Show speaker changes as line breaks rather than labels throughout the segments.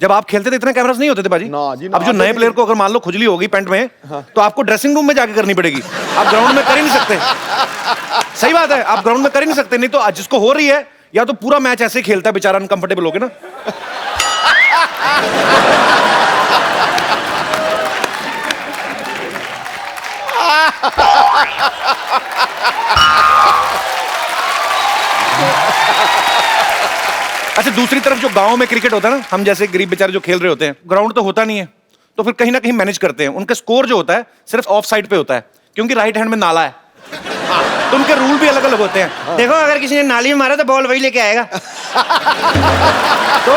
जब आप खेलते थे इतने कैमरास नहीं होते थे बाजी।
ना जी, ना,
अब जो नए प्लेयर को अगर मान लो खुजली होगी पैंट में, तो आपको ड्रेसिंग रूम में जाके करनी पड़ेगी, आप ग्राउंड में कर ही नहीं सकते। सही बात है, आप ग्राउंड में कर ही नहीं सकते। नहीं तो जिसको हो रही है या तो पूरा मैच ऐसे खेलता है बेचारा, अनकंफर्टेबल हो गया ना। अच्छा, दूसरी तरफ जो गांव में क्रिकेट होता है ना, हम जैसे गरीब बेचारे जो खेल रहे होते हैं, ग्राउंड तो होता नहीं है, तो फिर कहीं ना कहीं मैनेज करते हैं। उनका स्कोर जो होता है सिर्फ ऑफ साइड पे होता है, क्योंकि राइट हैंड में नाला है, तो उनके रूल भी अलग अलग होते हैं। देखो, अगर किसी ने नाली में मारा तो बॉल वही लेके आएगा। तो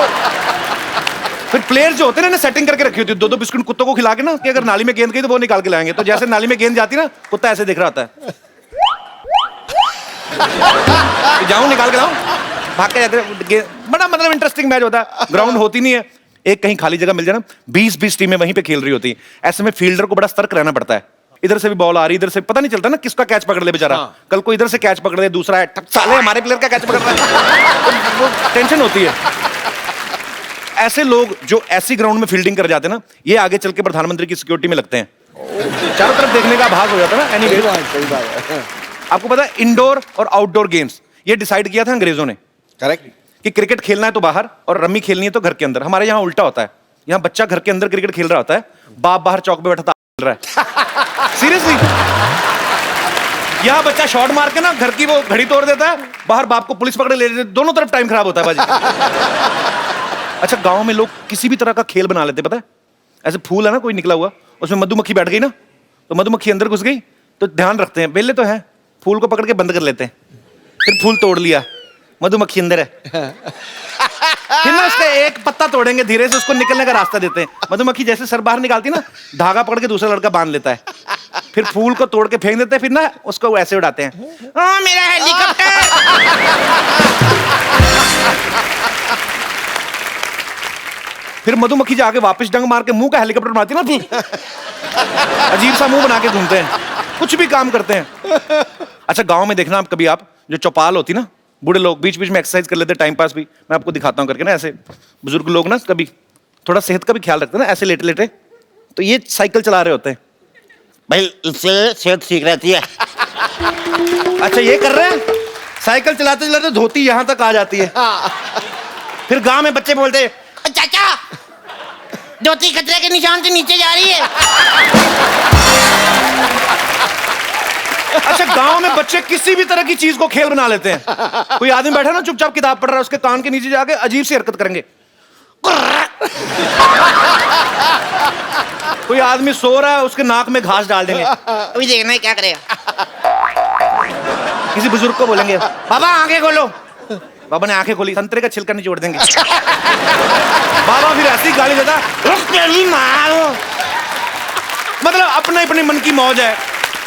फिर प्लेयर जो होते हैं ना, सेटिंग करके रखी होती है, 2-2 बिस्कुट कुत्तों को खिला के ना, कि अगर नाली में गेंद गई तो वो निकाल के लाएंगे। तो जैसे नाली में गेंद जाती ना, कुत्ता ऐसे देख रहा होता है, जाऊं निकाल के लाऊं, भाग के जाते। बड़ा मतलब इंटरेस्टिंग मैच होता है। ग्राउंड होती नहीं है, एक कहीं खाली जगह मिल जाए ना, 20-20 टीमें वहीं पे खेल रही होती है। ऐसे में फील्डर को बड़ा सतर्क रहना पड़ता है। इधर से भी बॉल आ रही, इधर से पता नहीं चलता ना किसका कैच पकड़ ले बेचारा। कल को इधर से कैच पकड़ ले, दूसरा है साले हमारे प्लेयर का कैच पकड़ रहा है, वो टेंशन होती है। ऐसे लोग जो ऐसी ग्राउंड में फील्डिंग कर जाते हैं ना, ये आगे चल के प्रधानमंत्री की सिक्योरिटी में लगते हैं। चारों तरफ देखने का भाग हो जाता है ना। एनीवे,
सही बात है।
आपको पता है इंडोर और आउटडोर गेम्स ये डिसाइड किया था अंग्रेजों ने,
करेक्ट,
कि क्रिकेट खेलना है तो बाहर और रम्मी खेलनी है तो घर के अंदर। हमारे यहाँ उल्टा होता है, यहाँ बच्चा घर के अंदर क्रिकेट खेल रहा होता है, बाप बाहर चौक पे बैठा था खेल रहा है। सीरियसली, यहाँ बच्चा शॉट मार के ना घर की वो घड़ी तोड़ देता है, बाहर बाप को पुलिस पकड़े ले जाती है, दोनों तरफ टाइम खराब होता है बाजी। अच्छा, गांव में लोग किसी भी तरह का खेल बना लेते, पता है? ऐसे फूल है ना कोई निकला हुआ, उसमें मधुमक्खी बैठ गई ना, तो मधुमक्खी अंदर घुस गई, तो ध्यान रखते हैं, वेले तो है, फूल को पकड़ के बंद कर लेते हैं, फिर फूल तोड़ लिया, मधुमक्खी अंदर है, फिर ना उसका एक पत्ता तोड़ेंगे, धीरे से उसको निकलने का रास्ता देते हैं। मधुमक्खी जैसे सर बाहर निकालती ना, धागा पकड़ के दूसरा लड़का बांध लेता है, फिर फूल को तोड़ के फेंक देते हैं, फिर ना उसको ऐसे उड़ाते हैं, ओ मेरा हेलीकॉप्टर। फिर मधुमक्खी जाके वापस डंग मार के मुंह का हेलीकॉप्टर बनाती है ना, अजीब सा मुंह बना के घूमते हैं, कुछ भी काम करते हैं। अच्छा, गांव में देखना आप कभी, आप जो चौपाल होती ना, बूढ़े लोग बीच बीच में एक्सरसाइज कर लेते, टाइम पास भी, मैं आपको दिखाता हूँ करके ना, ऐसे बुजुर्ग लोग ना कभी थोड़ा सेहत का भी ख्याल रखते हैं ना, ऐसे लेटे लेटे, तो ये साइकिल चला रहे होते हैं।
भाई इससे सेहत ठीक रहती है।
अच्छा, ये कर रहे हैं, साइकिल चलाते चलाते धोती यहां तक आ जाती है। फिर गांव में बच्चे बोलते हैं,
चाचा, धोती खतरे के निशान से नीचे जा रही है।
अच्छा, गांव में बच्चे किसी भी तरह की चीज को खेल बना लेते हैं। कोई आदमी बैठा ना चुपचाप किताब पढ़ रहा है, उसके कान के नीचे जाके अजीब सी हरकत करेंगे। कोई आदमी सो रहा है, उसके नाक में घास डाल देंगे,
अभी देखना है क्या करेगा।
किसी बुजुर्ग को बोलेंगे, बाबा आंखें खोलो, बाबा ने आंखें खोली, संतरे का छिलका निचोड़ देंगे। बाबा फिर ऐसी गाली देता, मतलब अपने अपने मन की मौज है,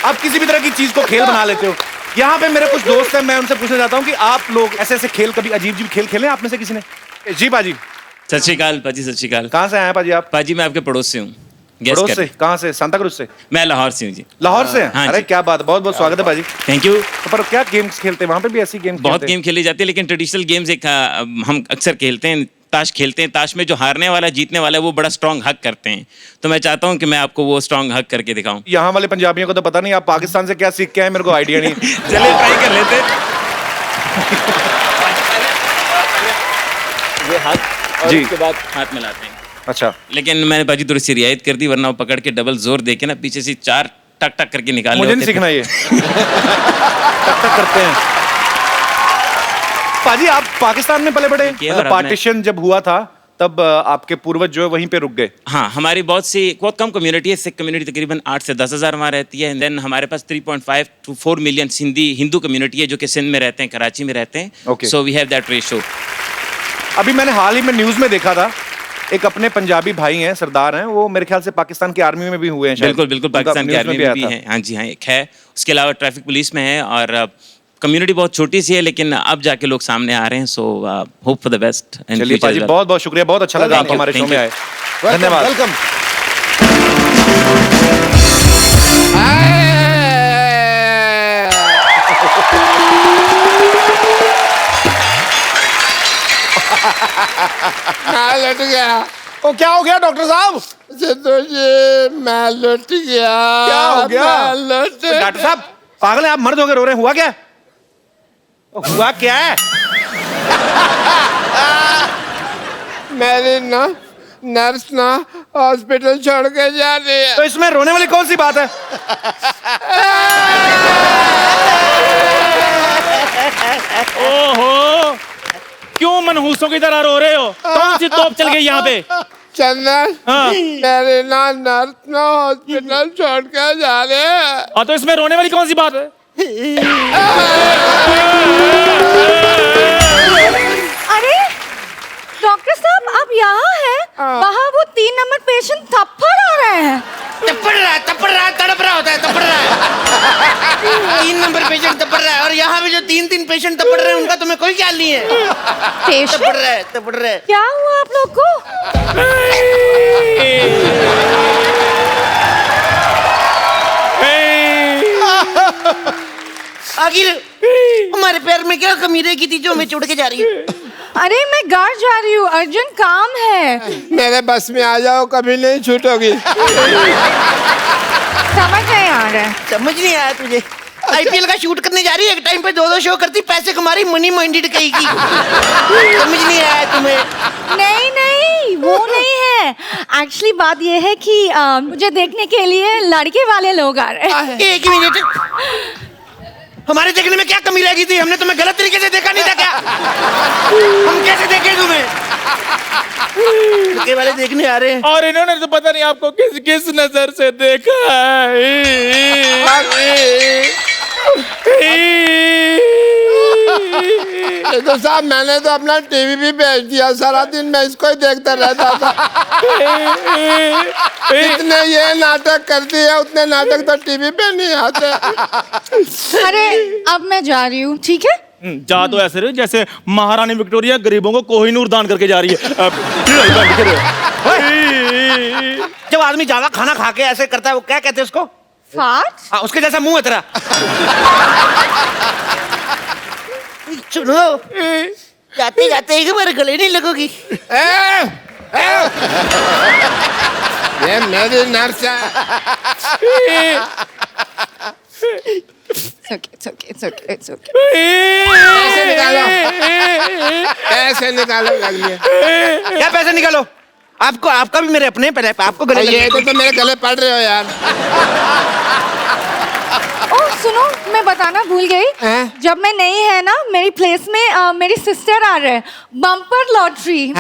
आप किसी भी तरह की चीज को खेल बना लेते हो। यहाँ पे मेरे कुछ दोस्त हैं, मैं उनसे पूछना चाहता हूँ कि आप लोग ऐसे ऐसे खेल, कभी अजीब अजीब खेल खेले आप में से किसी ने? जी पाजी।
सत श्री अकाल पाजी, सत श्री अकाल।
कहाँ से आए हैं पाजी आप?
पाजी मैं आपके पड़ोस से हूँ।
पड़ोस से? कहाँ से? सांता क्रूज से?
मैं लाहौर से हूँ जी।
लाहौर से?
हाँ
अरे
जी।
क्या बात, बहुत बहुत स्वागत है पाजी।
Thank you.
तो पर क्या गेम्स खेलते हैं वहाँ पे भी? ऐसी गेम्स
बहुत गेम खेले जाते हैं, लेकिन ट्रेडिशनल गेम्स एक हम अक्सर खेलते हैं, ताश खेलते हैं। ताश में जो हारने वाला जीतने वाला है वो बड़ा स्ट्रांग हक करते हैं, तो मैं चाहता हूँ कि मैं आपको वो स्ट्रांग हक करके दिखाऊं।
यहाँ वाले पंजाबियों को तो पता नहीं, आप पाकिस्तान से क्या सीख के आए मेरे को आइडिया नहीं।
चलिए ट्राई कर लेते हैं। ये हाथ और
जी।
उसके बाद हाथ मिलाते हैं।
अच्छा,
लेकिन मैंने बाजी थोड़ी सी रियायत कर दी, वरना वो पकड़ के डबल जोर दे के ना पीछे से 4 टक टक करके निकाल।
मुझे नहीं सीखना ये। टक टक करते हैं। पाजी आप पाकिस्तान में पले बड़े, मतलब पार्टीशन जब हुआ था तब आपके पूर्वज जो है वहीं पे रुक गए?
हाँ, हमारी बहुत कम कम्युनिटी है, सिख कम्युनिटी तकरीबन 8 से 10 हज़ार वहाँ रहती है। देन हमारे पास 3.5 to 4 मिलियन हिंदू कम्युनिटी है जो कि सिंध में रहते हैं, कराची में रहते हैं।
Okay.
So we have that ratio.
अभी मैंने हाल ही में न्यूज में देखा था, एक अपने पंजाबी भाई हैं, सरदार हैं, वो मेरे ख्याल से पाकिस्तान की आर्मी में भी हुए हैं शायद।
बिल्कुल बिल्कुल, पाकिस्तान की आर्मी में भी
आया
है। हाँ जी हाँ, एक है। उसके अलावा ट्रैफिक पुलिस में है, और कम्युनिटी बहुत छोटी सी है, लेकिन अब जाके लोग सामने आ रहे हैं। So hope for the best.
चलिए पाजी, बहुत बहुत शुक्रिया, बहुत अच्छा लगा आप हमारे शो में आए। धन्यवाद।
वेलकम। लट गया। ओ क्या हो गया डॉक्टर साहब?
सिद्धू जी मैं लुट गया।
क्या हो गया?
मैं लुट
डॉक्टर साहब पागल है आप, मर्द होकर रो रहे हैं, हुआ क्या? हुआ क्या है?
मेरी ना नर्स ना हॉस्पिटल छोड़ के जा रही है।
तो इसमें रोने वाली कौन सी बात है?
ओहो, क्यों मनहूसों की तरह रो रहे हो? कौन सी तोप चल गई यहाँ पे?
चंदन
हाँ।
मेरी ना नर्स ना हॉस्पिटल छोड़ के जा रहे हैं।
और तो इसमें रोने वाली कौन सी बात है?
अरे डॉक्टर साहब आप यहाँ हैं? वहाँ वो 3 नंबर पेशेंट थप्पड़ आ रहे हैं।
तपड़ रहा है, तड़प रहा होता है, तपड़ रहा है। 3 नंबर पेशेंट तपड़ रहा है, और यहाँ पे जो 3 पेशेंट तपड़ रहे हैं उनका तुम्हें कोई ख्याल नहीं है।
पेशेंट
तपड़ रहा है।
क्या हुआ आप लोग को?
आखिर हमारे पैर में क्या कमी रह गई थी जो हमें छोड़ के जा रही है?
अरे मैं घर जा रही हूँ, अर्जेंट काम है।
मेरे बस में आ जाओ, कभी नहीं छूटोगी।
समझ नहीं आ रहा है।
समझ नहीं आया तुझे? आईपीएल का शूट करने जा रही है, एक टाइम पे 2-2 शो करती, पैसे कमा रही, मनी माइंडेड कहेगी। समझ नहीं आया तुम्हें?
नहीं नहीं वो नहीं है। एक्चुअली बात ये है कि मुझे देखने के लिए लड़के वाले लोग आ रहे हैं।
एक मिनट, हमारे देखने में क्या कमी रह गई थी? हमने तुम्हें गलत तरीके से देखा नहीं था क्या? हम कैसे देखे तुम्हें? लड़के वाले देखने आ रहे हैं।
और इन्होंने तो पता नहीं आपको किस किस नजर से देखा
तो साहब मैंने तो अपना टीवी भी बेच दिया, सारा दिन मैं इसको ही देखता रहता था। जितने ये नाटक करती है उतने नाटक तो टीवी पे नहीं आते।
अरे अब मैं जा रही हूँ, ठीक है?
जा तो ऐसे रहे जैसे महारानी विक्टोरिया गरीबों को कोहिनूर दान करके जा रही है।
जब आदमी ज्यादा खाना खा के ऐसे करता है वो क्या कहते हैं उसको?
फाट?
हाँ, उसके जैसा मुंह है तेरा।
सुनो, जाते जाते एक बार गले नहीं लगोगी?
ये मेरी नर्स है।
It's okay.
पैसे निकालो, पैसे निकालो लगलिए।
क्या पैसे निकालो? आपको, आपका भी मेरे अपने पैसे, आपको गले
ये तो मेरे गले पड़ रहे हो यार।
ओह सुनो, मैं बताना भूल गई।
हैं?
जब मैं नहीं है ना, मेरी प्लेस में मेरी सिस्टर आ रहे हैं। Bumper lottery.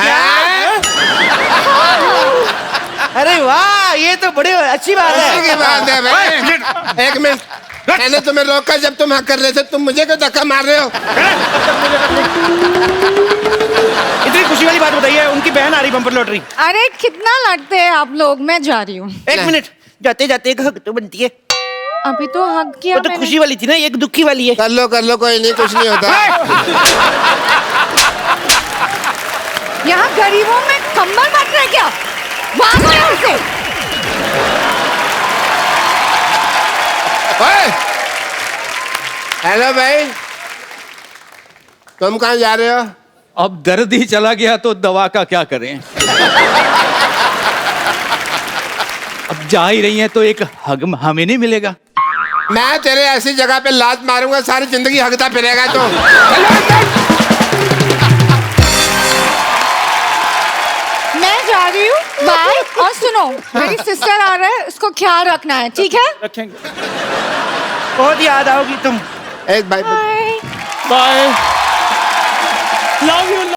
अरे वाह, ये तो बड़ी अच्छी बात
अच्छी
है।
की बात है भाई। एक मिनट, मैंने तुम्हें रोका जब तुम हाँ कर रहे थे, तुम मुझे क्यों धक्का मार रहे हो?
इतनी खुशी वाली बात बताइए, उनकी बहन आ रही बम्पर लॉटरी।
अरे कितना लड़ते हैं आप लोग, मैं जा रही हूँ।
एक मिनट, जाते जाते एक हक तो बनती है।
अभी तो हक किया
वो तो
मैंने।
खुशी वाली थी ना, एक दुखी वाली है।
कर लो कोई नहीं, कुछ नहीं होता।
यहाँ गरीबों में कंबल बट रहे क्या? भागो यहाँ से।
ओए! हेलो भाई, तुम कहाँ जा रहे हो?
अब दर्द ही चला गया तो दवा का क्या करें। अब जा ही रही हैं तो एक हग हमें नहीं मिलेगा।
मैं तेरे ऐसी जगह पे लात मारूंगा, सारी जिंदगी हगता फिरेगा तो।
मैं जा रही हूँ, बाय। और सुनो, मेरी सिस्टर आ रहा है, उसको ख्याल रखना है, ठीक है?
रखेंगे।
बहुत याद आओगी तुम।
एक भाई
बाय।
बाय। Love you.